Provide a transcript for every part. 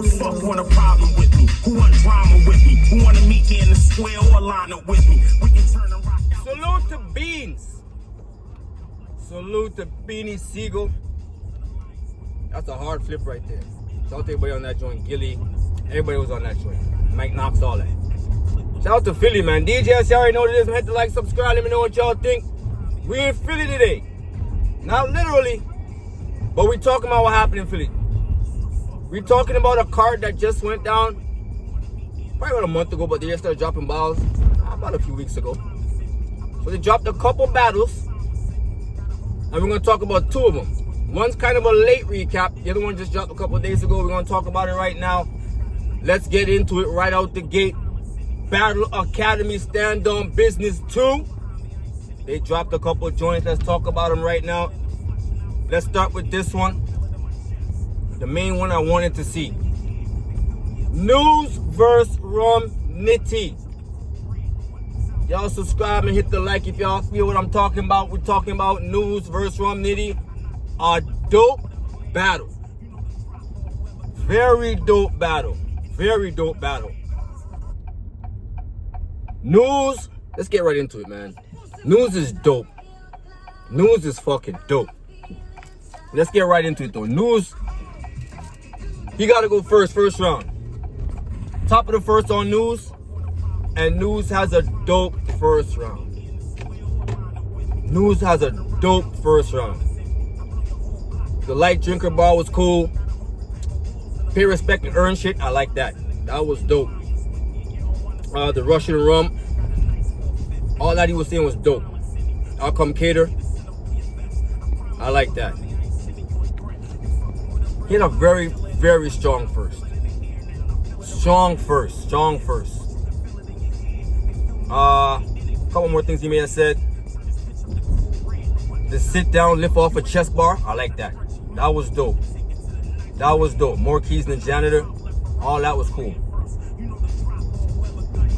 the fuck want a problem with me? Who want drama with me? Who wanna meet me in the square or line up with me? We can turn and rock out. Salute to Beans. Salute to Beanie Siegel. That's a hard flip right there. Shout out to everybody on that joint. Gilly. Everybody was on that joint. Mike Knox, all that. Shout out to Philly, man. D.J.S, you already know what it is. Hit the like, subscribe. Let me know what y'all think. We in Philly today. Not literally, but we talking about what happened in Philly. We talking about a card that just went down probably about a month ago, but they just started dropping balls about a few weeks ago. So they dropped a couple battles, and we're going to talk about two of them. One's kind of a late recap. The other one just dropped a couple of days ago. We're going to talk about it right now. Let's get into it right out the gate. Battle Academy Stand On Business 2. They dropped a couple of joints. Let's talk about them right now. Let's start with this one. The main one I wanted to see. News vs. Rum Nitty. Y'all subscribe and hit the like if y'all feel what I'm talking about. We're talking about News vs. Rum Nitty. A dope battle. Very dope battle. Very dope battle. News, let's get right into it, man. News is dope. News is fucking dope. Let's get right into it, though. News, he got to go first round. Top of the first on News, and News has a dope first round. News has a dope first round. The light drinker bar was cool. Pay respect and earn shit. I like that. That was dope. The Russian rum. All that he was saying was dope. I'll come cater. I like that. He had a very, very strong first. Strong first. Couple more things he may have said. The sit down, lift off a chest bar. I like that. That was dope. That was dope. More keys than janitor. All that was cool.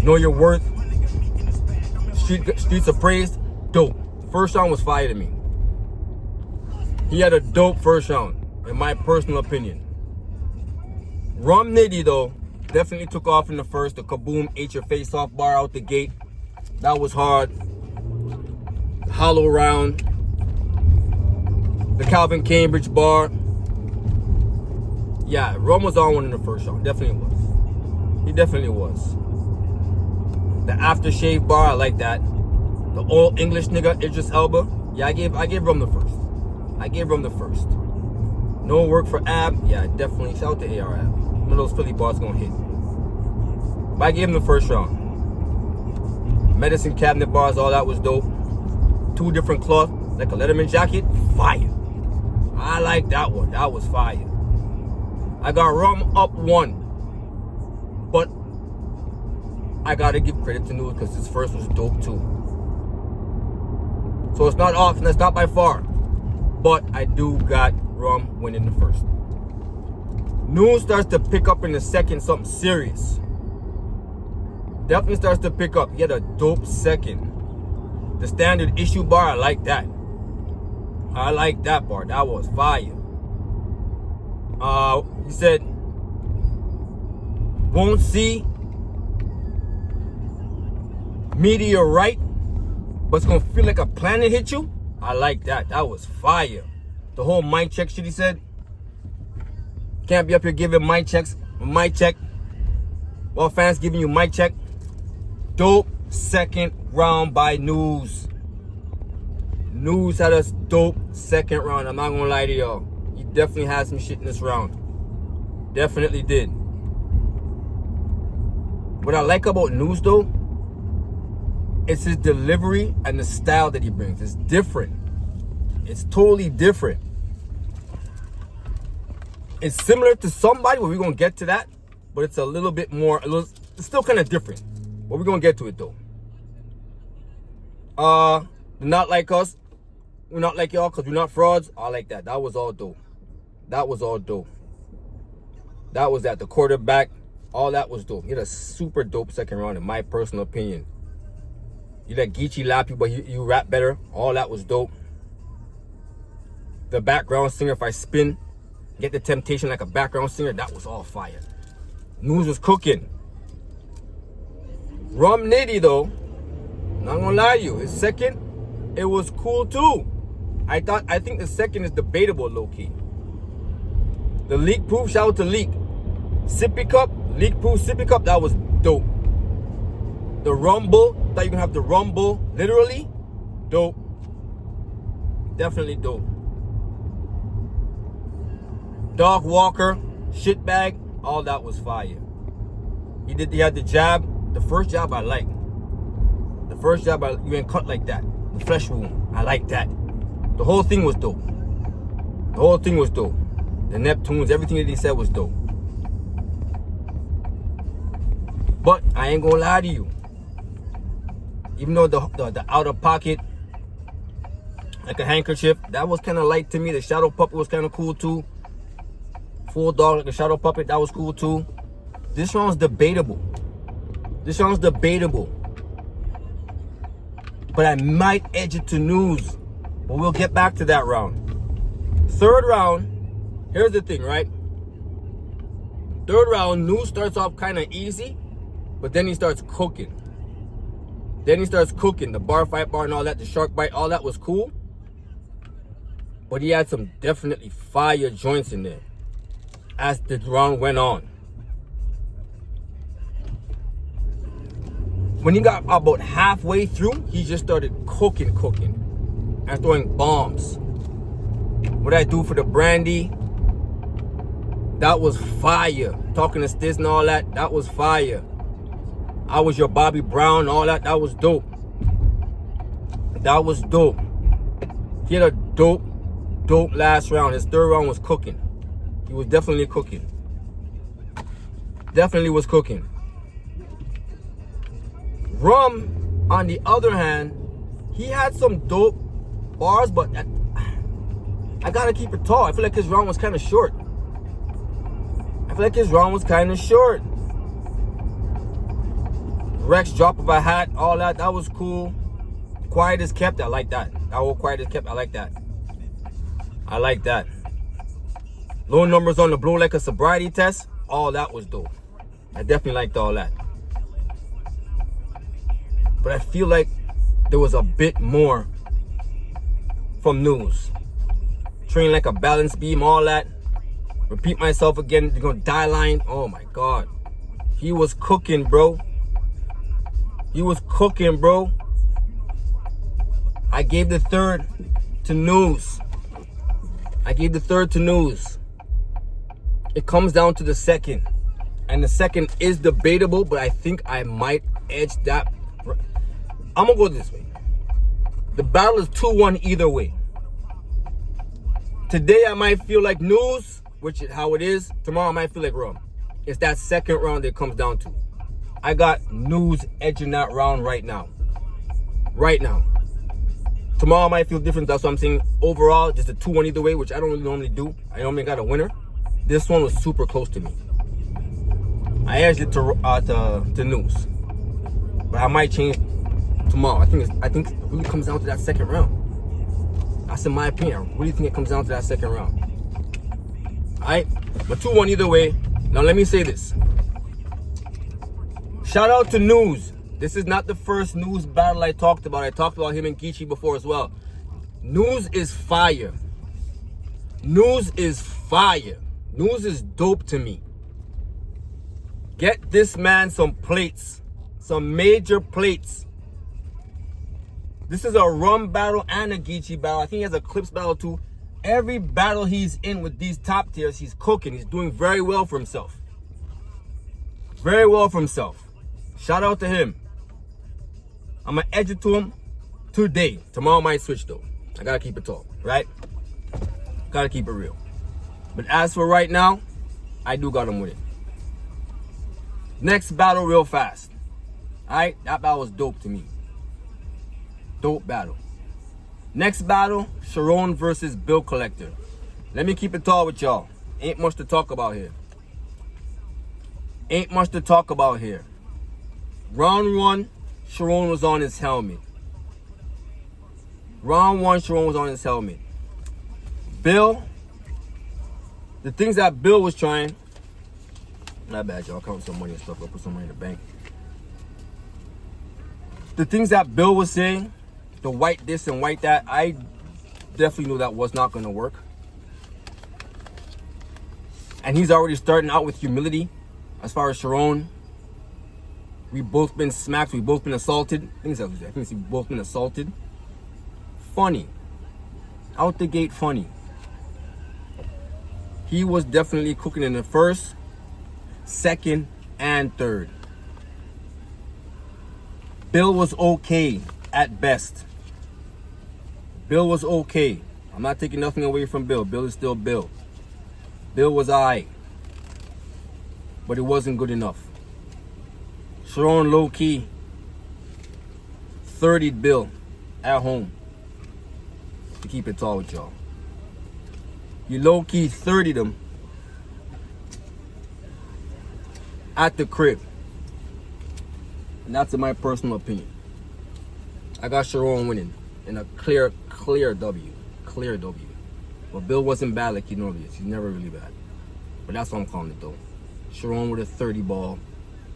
Know your worth. Streets of praise. Dope. First round was fire to me. He had a dope first round, in my personal opinion. Rum Nitty, though, definitely took off in the first. The kaboom, ate your face off bar out the gate. That was hard. The hollow round. The Calvin Cambridge bar. Yeah, Rum was on one in the first round. Definitely was. He definitely was. The aftershave bar, I like that. The old English nigga, Idris Elba. Yeah, I gave Rum the first. I gave Rum the first. No work for Ab. Yeah, definitely. Shout out to AR Ab. One of those Philly bars gonna hit. But I gave him the first round. Medicine cabinet bars, all that was dope. Two different cloth, like a Letterman jacket. Fire. I like that one. That was fire. I got Rum up one. But I gotta give credit to News because his first was dope too. So it's not off, and that's not by far. But I do got Rum winning the first. News starts to pick up in the second something serious. Definitely starts to pick up. He had a dope second. The standard issue bar, I like that. I like that bar. That was fire. He said, won't see meteorite, but it's gonna feel like a planet hit you. I like that. That was fire. The whole mic check shit he said. Can't be up here giving mic checks. Mic check. While fans giving you mic check. Dope second round by News. News had a dope second round. I'm not gonna lie to y'all. He definitely had some shit in this round. Definitely did. What I like about News though, it's his delivery and the style that he brings. It's different. It's totally different. It's similar to somebody, but we're gonna get to that. But it's a little bit more, it's still kind of different. But we're gonna get to it though. Not like us. We're not like y'all because we're not frauds. I like that. That was all dope. That was all dope. That was at the quarterback. All that was dope. He had a super dope second round in my personal opinion. You let Geechee lap you, but you rap better. All that was dope. The background singer, if I spin, Get the Temptation like a background singer. That was all fire. News was cooking. Rum Nitty though, not gonna lie to you, his second, it was cool too. I think the second is debatable low key. The Leak Proof, shout out to Leak. Sippy Cup, Leak Proof Sippy Cup, that was dope. The Rumble, thought you can have the Rumble, literally, dope. Definitely dope. Dog Walker, Shitbag, all that was fire. He had the jab. The first jab I liked. The first jab you ain't cut like that. The flesh wound, I like that. The whole thing was dope. The whole thing was dope. The Neptunes, everything that he said was dope. But I ain't gonna lie to you. Even though the outer pocket, like a handkerchief, that was kind of light to me. The shadow puppet was kind of cool too. Full dog like a shadow puppet, that was cool too. This round was debatable. This round's debatable. But I might edge it to News. But we'll get back to that round. Third round, here's the thing, right? Third round, News starts off kind of easy, but then he starts cooking. The bar fight bar and all that, the shark bite, all that was cool. But he had some definitely fire joints in there as the round went on. When he got about halfway through, he just started cooking, and throwing bombs. What I do for the brandy, that was fire. Talking to Stiz and all that, that was fire. I was your Bobby Brown, all that, that was dope. That was dope. He had a dope last round. His third round was cooking. He was definitely cooking. Definitely was cooking. Rum, on the other hand, he had some dope bars, but I gotta keep it tall. I feel like his round was kind of short. Rex drop of a hat, all that, that was cool. Quiet as kept, I like that. That whole quiet as kept, I like that. Low numbers on the blow like a sobriety test, all that was dope. I definitely liked all that. But I feel like there was a bit more from News. Train like a balance beam, all that. Repeat myself again, they're gonna die line. Oh my God. He was cooking, bro. I gave the third to News. It comes down to the second. And the second is debatable, but I think I might edge that. I'm gonna go this way. The battle is 2-1 either way. Today I might feel like News, which is how it is. Tomorrow I might feel like Rum. It's that second round that it comes down to. I got News edging that round right now. Tomorrow I might feel different. That's what I'm saying. Overall, just a 2-1 either way, which I don't really normally do. I normally got a winner. This one was super close to me. I edged it to News, but I might change tomorrow. I think it really comes down to that second round. That's in my opinion. I really think it comes down to that second round. Alright, but 2-1 either way. Now let me say this. Shout out to News. This is not the first News battle I talked about. I talked about him and Geechee before as well. News is fire. News is dope to me. Get this man some plates. Some major plates. This is a Rum battle and a Geechee battle. I think he has a Clips battle too. Every battle he's in with these top tiers, he's cooking. He's doing very well for himself. Shout out to him. I'm going to edge it to him today. Tomorrow I might switch though. I got to keep it tall, right? Got to keep it real. But as for right now, I do got him with it. Next battle real fast. Alright, that battle was dope to me. Dope battle. Next battle, Charron versus Bill Collector. Let me keep it tall with y'all. Ain't much to talk about here. Round 1, Charron was on his helmet. Bill, The things that Bill was trying, not bad, y'all. Count some money and stuff. I'll put some money in the bank. The things that Bill was saying, the white this and white that, I definitely knew that was not going to work. And he's already starting out with humility. As far as Charron, we've both been smacked. We've both been assaulted. I think we've both been assaulted. Funny. Out the gate funny. He was definitely cooking in the first, second, and third. Bill was okay at best. Bill was okay. I'm not taking nothing away from Bill. Bill is still Bill. Bill was alright. But it wasn't good enough. Charron low-key 30'd Bill at home. To keep it tall with y'all. You low-key 30'd him at the crib. And that's in my personal opinion. I got Charron winning in a clear W. Clear W. But Bill wasn't bad like he normally is. He's never really bad. But that's what I'm calling it though. Charron with a 30 ball.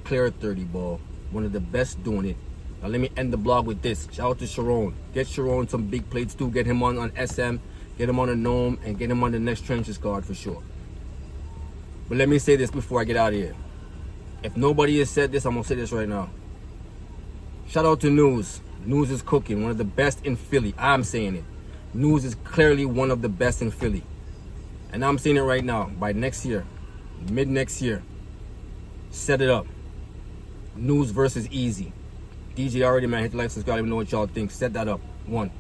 Clear 30 ball. One of the best doing it. Now let me end the blog with this. Shout out to Charron. Get Charron some big plates too. Get him on SM. Get him on a Gnome. And get him on the next Trenches card for sure. But let me say this before I get out of here. If nobody has said this, I'm going to say this right now. Shout out to News. News is cooking. One of the best in Philly. I'm saying it. News is clearly one of the best in Philly. And I'm saying it right now. By next year, mid next year, set it up. News versus Easy. DJ already, man. Hit the like, subscribe. Let me know what y'all think. Set that up. 1.